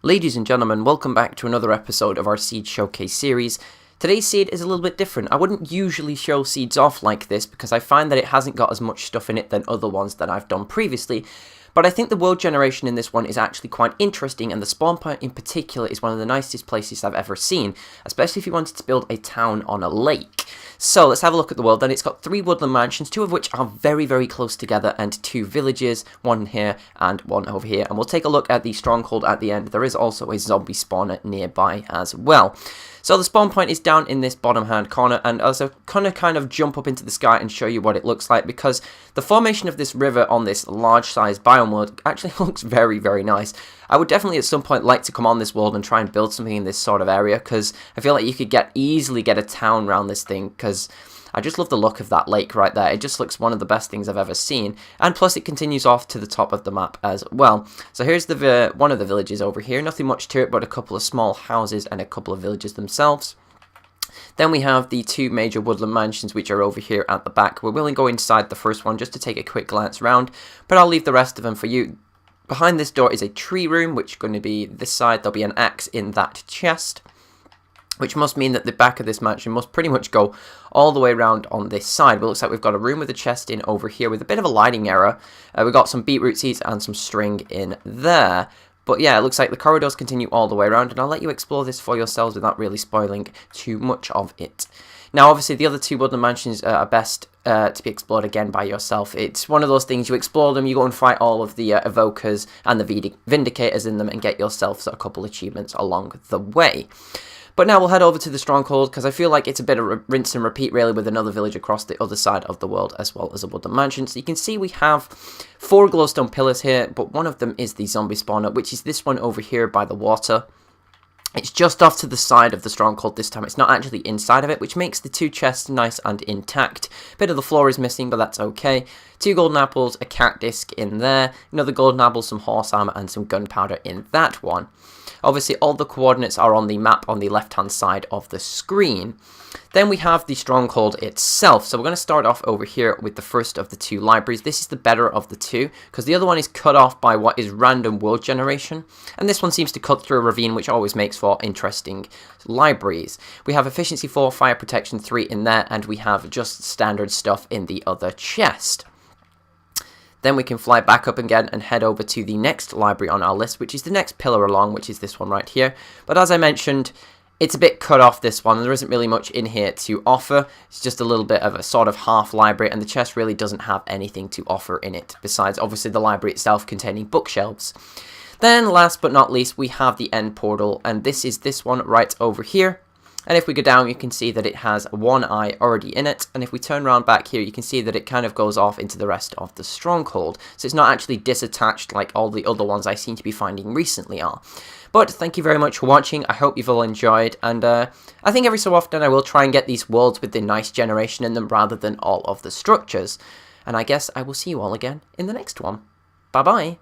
Ladies and gentlemen, welcome back to another episode of our Seed Showcase series. Today's seed is a little bit different. I wouldn't usually show seeds off like this because I find that it hasn't got as much stuff in it than other ones that I've done previously, but I think the world generation in this one is actually quite interesting, and the spawn point in particular is one of the nicest places I've ever seen, especially if you wanted to build a town on a lake. So let's have a look at the world. Then it's got 3 woodland mansions, 2 of which are very close together, and 2 villages, 1 here and 1 over here. And we'll take a look at the stronghold at the end. There is also a zombie spawner nearby as well. So the spawn point is down in this bottom hand corner, and as I kind of jump up into the sky and show you what it looks like, because the formation of this river on this large size biome world actually looks very nice. I would definitely at some point like to come on this world and try and build something in this sort of area, because I feel like you could easily get a town around this thing, because I just love the look of that lake right there. It just looks one of the best things I've ever seen, and plus it continues off to the top of the map as well. So here's the one of the villages over here. Nothing much to it, but a couple of small houses and a couple of villages themselves. Then we have the 2 major woodland mansions, which are over here at the back. We're willing to go inside the first one just to take a quick glance around, but I'll leave the rest of them for you. Behind this door is a tree room, which is going to be this side. There'll be an axe in that chest, which must mean that the back of this mansion must pretty much go all the way around on this side. But it looks like we've got a room with a chest in over here with a bit of a lighting error. We've got some beetroot seeds and some string in there. But yeah, it looks like the corridors continue all the way around, and I'll let you explore this for yourselves without really spoiling too much of it. Now, obviously, the other 2 woodland mansions are best to be explored again by yourself. It's one of those things, you explore them, you go and fight all of the evokers and the vindicators in them and get yourself a couple achievements along the way. But now we'll head over to the Stronghold, because I feel like it's a bit of rinse and repeat really, with another village across the other side of the world as well as a woodland mansion. So you can see we have 4 glowstone pillars here, but one of them is the zombie spawner, which is this one over here by the water. It's just off to the side of the Stronghold this time. It's not actually inside of it, which makes the 2 chests nice and intact. A bit of the floor is missing, but that's okay. 2 golden apples, a cat disc in there, another golden apple, some horse armor, and some gunpowder in that one. Obviously, all the coordinates are on the map on the left-hand side of the screen. Then we have the Stronghold itself. So we're going to start off over here with the first of the 2 libraries. This is the better of the 2, because the other one is cut off by what is random world generation, and this one seems to cut through a ravine, which always makes for interesting libraries. We have efficiency 4, fire protection 3 in there, and we have just standard stuff in the other chest. Then we can fly back up again and head over to the next library on our list, which is the next pillar along, which is this one right here. But as I mentioned, it's a bit cut off, this one. There isn't really much in here to offer. It's just a little bit of a sort of half library, and the chest really doesn't have anything to offer in it, besides obviously the library itself containing bookshelves. Then last but not least, we have the end portal, and this is this one right over here. And if we go down, you can see that it has 1 eye already in it. And if we turn around back here, you can see that it kind of goes off into the rest of the Stronghold. So it's not actually disattached like all the other ones I seem to be finding recently are. But thank you very much for watching. I hope you've all enjoyed. And I think every so often I will try and get these worlds with the nice generation in them rather than all of the structures. And I guess I will see you all again in the next one. Bye-bye.